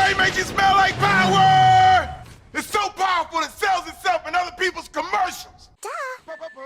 Gatorade makes you smell like power! It's so powerful it sells itself in other people's commercials. Power.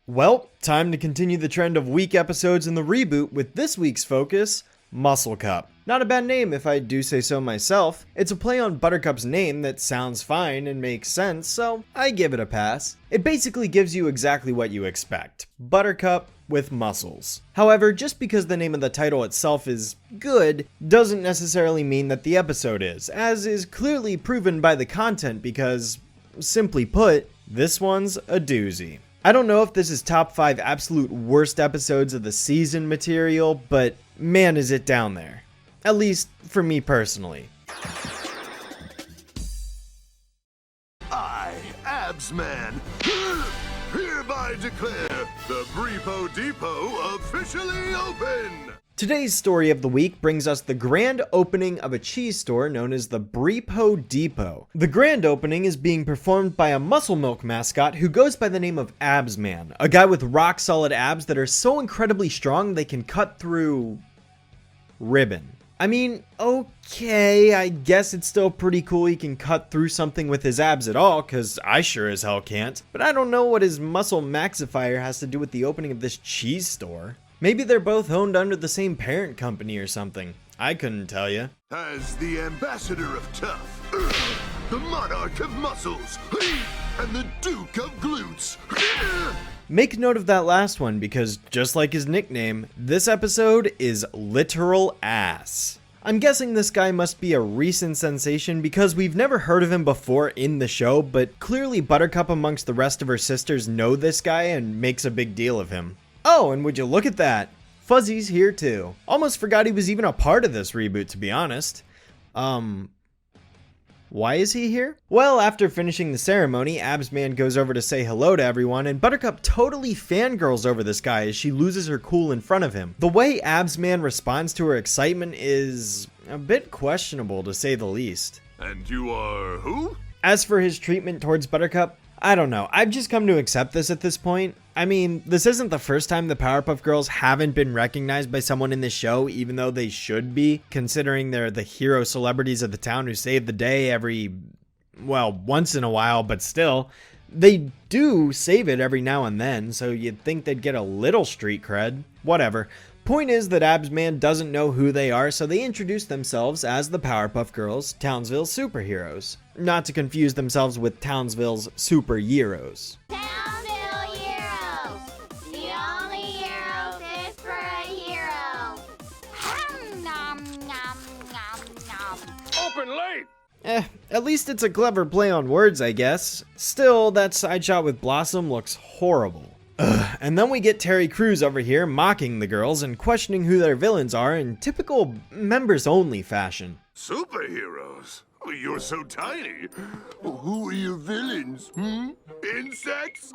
Well, time to continue the trend of weak episodes in the reboot with this week's focus, Musclecup. Not a bad name if I do say so myself. It's a play on Buttercup's name that sounds fine and makes sense, so I give it a pass. It basically gives you exactly what you expect. Buttercup with muscles. However, just because the name of the title itself is good, doesn't necessarily mean that the episode is, as is clearly proven by the content because, simply put, this one's a doozy. I don't know if this is top 5 absolute worst episodes of the season material, but man is it down there. At least for me personally. I, Absman, hereby declare the Breepo Depot officially open! Today's story of the week brings us the grand opening of a cheese store known as the Breepo Depot. The grand opening is being performed by a muscle milk mascot who goes by the name of Absman, a guy with rock solid abs that are so incredibly strong they can cut through ribbon. I mean, okay, I guess it's still pretty cool he can cut through something with his abs at all, cause I sure as hell can't. But I don't know what his muscle maxifier has to do with the opening of this cheese store. Maybe they're both owned under the same parent company or something. I couldn't tell you. As the ambassador of tough, the monarch of muscles, and the duke of glutes. Make note of that last one because just like his nickname, this episode is literal ass. I'm guessing this guy must be a recent sensation because we've never heard of him before in the show, but clearly Buttercup amongst the rest of her sisters know this guy and makes a big deal of him. Oh, and would you look at that? Fuzzy's here too. Almost forgot he was even a part of this reboot, to be honest. Why is he here? Well, after finishing the ceremony, Absman goes over to say hello to everyone, and Buttercup totally fangirls over this guy as she loses her cool in front of him. The way Absman responds to her excitement is a bit questionable, to say the least. And you are who? As for his treatment towards Buttercup, I don't know. I've just come to accept this at this point. I mean, this isn't the first time the Powerpuff Girls haven't been recognized by someone in the show, even though they should be, considering they're the hero celebrities of the town who save the day once in a while, but still. They do save it every now and then, so you'd think they'd get a little street cred. Whatever. Point is that Absman doesn't know who they are, so they introduce themselves as the Powerpuff Girls, Townsville's superheroes. Not to confuse themselves with Townsville's superheroes. Townsville Heroes! The only hero fit for a hero! Nom nom nom nom! Open late! At least it's a clever play on words, I guess. Still, that side shot with Blossom looks horrible. And then we get Terry Crews over here mocking the girls and questioning who their villains are in typical members-only fashion. Superheroes? Oh, you're so tiny. Who are your villains? Insects?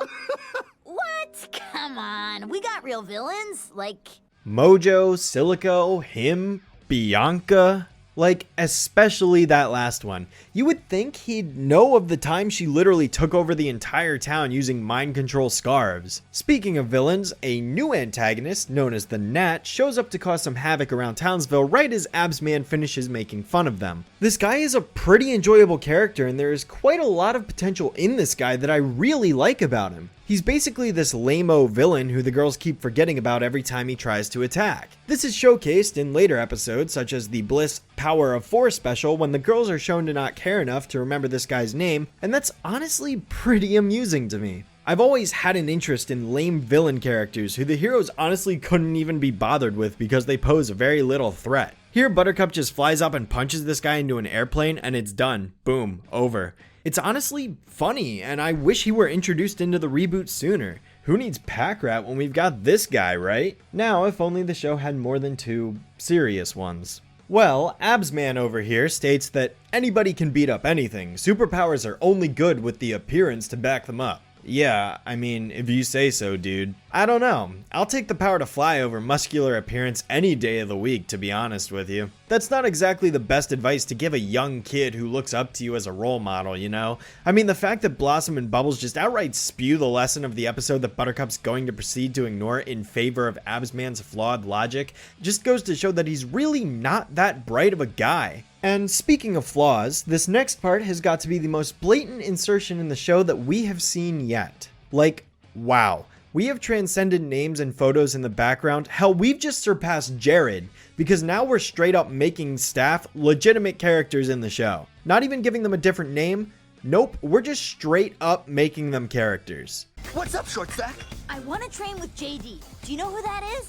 What? Come on, we got real villains, like... Mojo, Silico, him, Bianca... Like, especially that last one. You would think he'd know of the time she literally took over the entire town using mind control scarves. Speaking of villains, a new antagonist, known as the Gnat, shows up to cause some havoc around Townsville right as Absman finishes making fun of them. This guy is a pretty enjoyable character, and there is quite a lot of potential in this guy that I really like about him. He's basically this lame-o villain who the girls keep forgetting about every time he tries to attack. This is showcased in later episodes such as the Bliss Power of 4 special when the girls are shown to not care enough to remember this guy's name, and that's honestly pretty amusing to me. I've always had an interest in lame villain characters who the heroes honestly couldn't even be bothered with because they pose very little threat. Here Buttercup just flies up and punches this guy into an airplane and it's done. Boom. Over. It's honestly funny, and I wish he were introduced into the reboot sooner. Who needs Pack Rat when we've got this guy, right? Now, if only the show had more than 2 serious ones. Well, Absman over here states that anybody can beat up anything. Superpowers are only good with the appearance to back them up. Yeah, I mean, if you say so, dude. I don't know. I'll take the power to fly over muscular appearance any day of the week, to be honest with you. That's not exactly the best advice to give a young kid who looks up to you as a role model, you know? I mean, the fact that Blossom and Bubbles just outright spew the lesson of the episode that Buttercup's going to proceed to ignore in favor of Absman's flawed logic just goes to show that he's really not that bright of a guy. And speaking of flaws, this next part has got to be the most blatant insertion in the show that we have seen yet. Like, wow. We have transcended names and photos in the background. Hell, we've just surpassed Jared because now we're straight up making staff legitimate characters in the show. Not even giving them a different name. Nope, we're just straight up making them characters. What's up, Short Stack? I want to train with JD. Do you know who that is?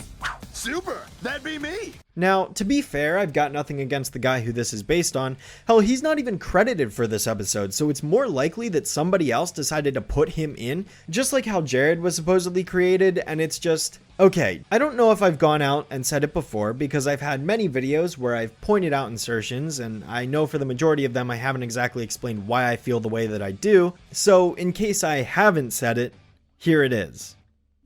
Super! That'd be me! Now, to be fair, I've got nothing against the guy who this is based on. Hell, he's not even credited for this episode, so it's more likely that somebody else decided to put him in, just like how Jared was supposedly created, and it's just... Okay, I don't know if I've gone out and said it before, because I've had many videos where I've pointed out insertions, and I know for the majority of them I haven't exactly explained why I feel the way that I do, so in case I haven't said it, here it is.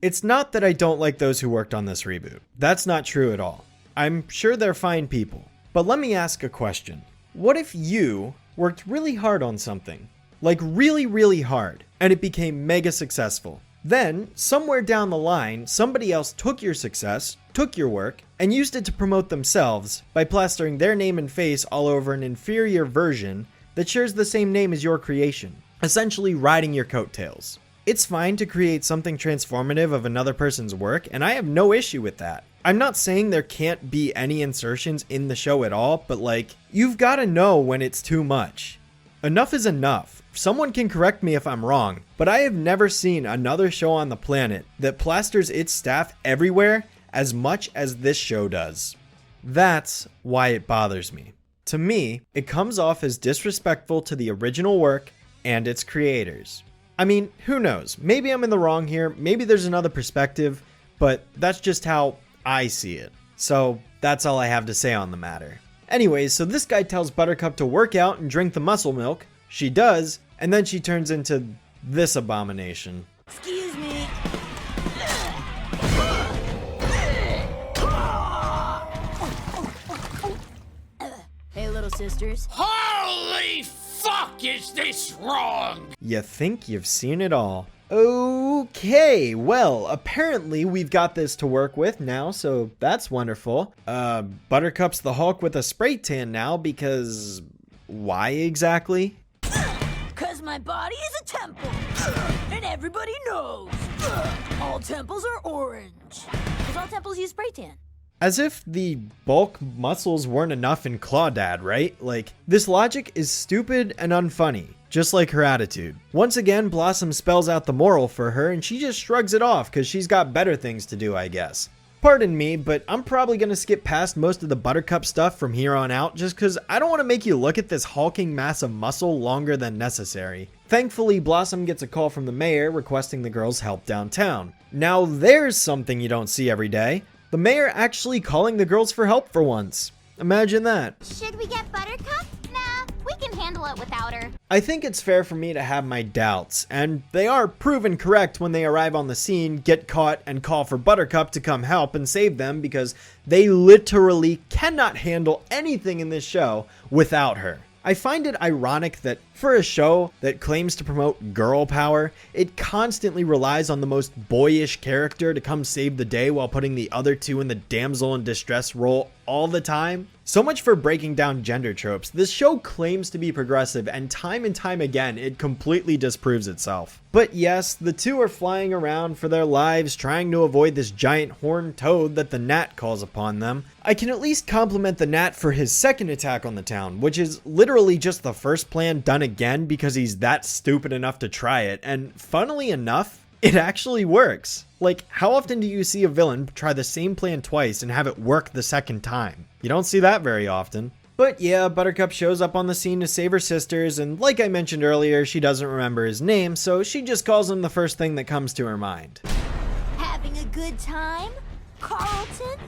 It's not that I don't like those who worked on this reboot. That's not true at all. I'm sure they're fine people. But let me ask a question. What if you worked really hard on something? Like really, really hard, and it became mega successful. Then, somewhere down the line, somebody else took your success, took your work, and used it to promote themselves by plastering their name and face all over an inferior version that shares the same name as your creation, essentially riding your coattails. It's fine to create something transformative of another person's work, and I have no issue with that. I'm not saying there can't be any insertions in the show at all, but like, you've got to know when it's too much. Enough is enough. Someone can correct me if I'm wrong, but I have never seen another show on the planet that plasters its staff everywhere as much as this show does. That's why it bothers me. To me, it comes off as disrespectful to the original work and its creators. I mean, who knows? Maybe I'm in the wrong here, maybe there's another perspective, but that's just how I see it. So that's all I have to say on the matter. Anyways, so this guy tells Buttercup to work out and drink the muscle milk. She does, and then she turns into this abomination. Excuse me. Hey, little sisters. Holy fuck, is this wrong? You think you've seen it all. Okay, well, apparently we've got this to work with now, so that's wonderful. Buttercup's the Hulk with a spray tan now because... why exactly? 'Cause my body is a temple, and everybody knows. All temples are orange. 'Cause all temples use spray tan. As if the bulk muscles weren't enough in Clawdad, right? Like, this logic is stupid and unfunny, just like her attitude. Once again, Blossom spells out the moral for her and she just shrugs it off because she's got better things to do, I guess. Pardon me, but I'm probably going to skip past most of the Buttercup stuff from here on out just because I don't want to make you look at this hulking mass of muscle longer than necessary. Thankfully, Blossom gets a call from the mayor requesting the girls' help downtown. Now there's something you don't see every day. The mayor actually calling the girls for help for once. Imagine that. Should we get Buttercup? Nah, we can handle it without her. I think it's fair for me to have my doubts, and they are proven correct when they arrive on the scene, get caught, and call for Buttercup to come help and save them because they literally cannot handle anything in this show without her. I find it ironic that for a show that claims to promote girl power, it constantly relies on the most boyish character to come save the day while putting the other two in the damsel in distress role all the time. So much for breaking down gender tropes. This show claims to be progressive, and time again, it completely disproves itself. But yes, the two are flying around for their lives, trying to avoid this giant horned toad that the gnat calls upon them. I can at least compliment the gnat for his second attack on the town, which is literally just the first plan done again because he's that stupid enough to try it, and funnily enough, it actually works. Like, how often do you see a villain try the same plan twice and have it work the second time? You don't see that very often. But yeah, Buttercup shows up on the scene to save her sisters, and like I mentioned earlier, she doesn't remember his name, so she just calls him the first thing that comes to her mind. Having a good time? Carlton?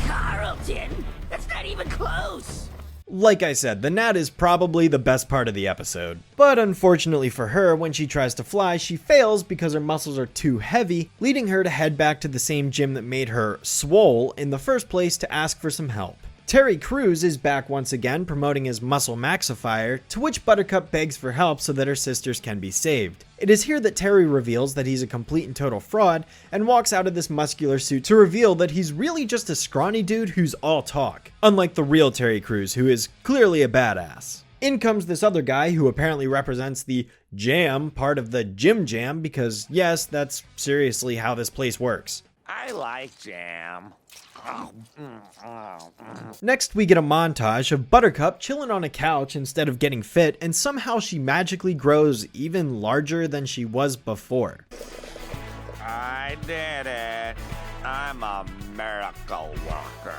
Carlton? That's not even close. Like I said, the gnat is probably the best part of the episode. But unfortunately for her, when she tries to fly, she fails because her muscles are too heavy, leading her to head back to the same gym that made her swole in the first place to ask for some help. Terry Crews is back once again promoting his muscle maxifier, to which Buttercup begs for help so that her sisters can be saved. It is here that Terry reveals that he's a complete and total fraud and walks out of this muscular suit to reveal that he's really just a scrawny dude who's all talk, unlike the real Terry Crews, who is clearly a badass. In comes this other guy who apparently represents the jam part of the gym jam because yes, that's seriously how this place works. I like jam. Next, we get a montage of Buttercup chilling on a couch instead of getting fit, and somehow she magically grows even larger than she was before. I did it. I'm a miracle worker.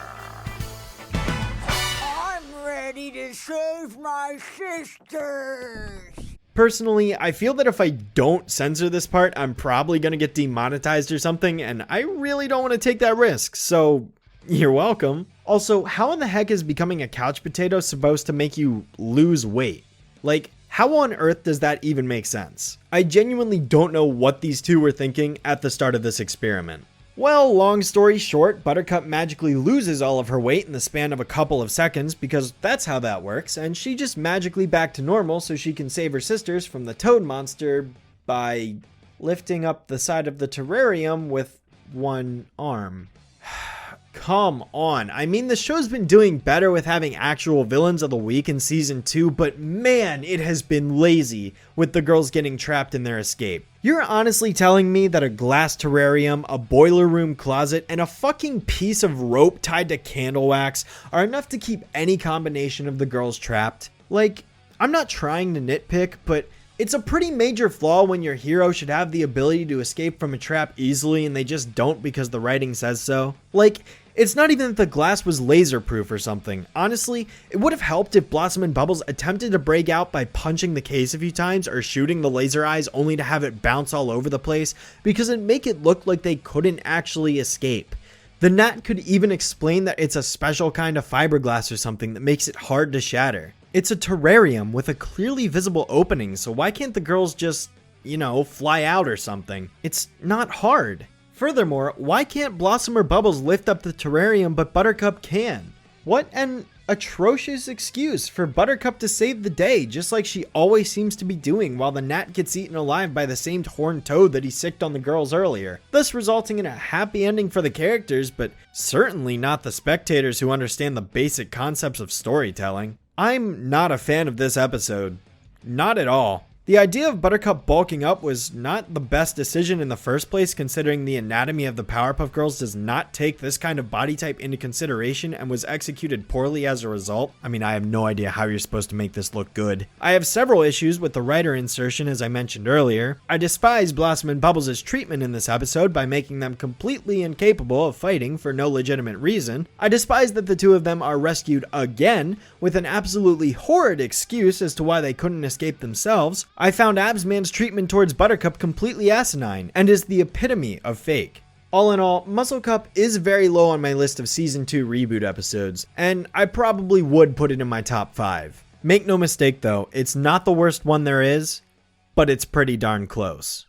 I'm ready to save my sisters. Personally, I feel that if I don't censor this part, I'm probably gonna get demonetized or something, and I really don't want to take that risk, so you're welcome. Also, how in the heck is becoming a couch potato supposed to make you lose weight? Like, how on earth does that even make sense? I genuinely don't know what these two were thinking at the start of this experiment. Well, long story short, Buttercup magically loses all of her weight in the span of a couple of seconds because that's how that works, and she just magically back to normal so she can save her sisters from the toad monster by lifting up the side of the terrarium with one arm. Come on. I mean, the show's been doing better with having actual villains of the week in season 2, but man, it has been lazy with the girls getting trapped in their escape. You're honestly telling me that a glass terrarium, a boiler room closet, and a fucking piece of rope tied to candle wax are enough to keep any combination of the girls trapped? Like, I'm not trying to nitpick, but it's a pretty major flaw when your hero should have the ability to escape from a trap easily and they just don't because the writing says so. Like, it's not even that the glass was laser proof or something. Honestly, it would have helped if Blossom and Bubbles attempted to break out by punching the case a few times or shooting the laser eyes only to have it bounce all over the place, because it'd make it look like they couldn't actually escape. The gnat could even explain that it's a special kind of fiberglass or something that makes it hard to shatter. It's a terrarium with a clearly visible opening, so why can't the girls just, fly out or something? It's not hard. Furthermore, why can't Blossom or Bubbles lift up the terrarium but Buttercup can? What an atrocious excuse for Buttercup to save the day, just like she always seems to be doing, while the gnat gets eaten alive by the same horned toad that he sicked on the girls earlier, thus resulting in a happy ending for the characters, but certainly not the spectators who understand the basic concepts of storytelling. I'm not a fan of this episode. Not at all. The idea of Buttercup bulking up was not the best decision in the first place, considering the anatomy of the Powerpuff Girls does not take this kind of body type into consideration and was executed poorly as a result. I mean, I have no idea how you're supposed to make this look good. I have several issues with the writer insertion, as I mentioned earlier. I despise Blossom and Bubbles' treatment in this episode by making them completely incapable of fighting for no legitimate reason. I despise that the two of them are rescued again with an absolutely horrid excuse as to why they couldn't escape themselves. I found Absman's treatment towards Buttercup completely asinine and is the epitome of fake. All in all, Musclecup is very low on my list of season 2 reboot episodes, and I probably would put it in my top 5. Make no mistake though, it's not the worst one there is, but it's pretty darn close.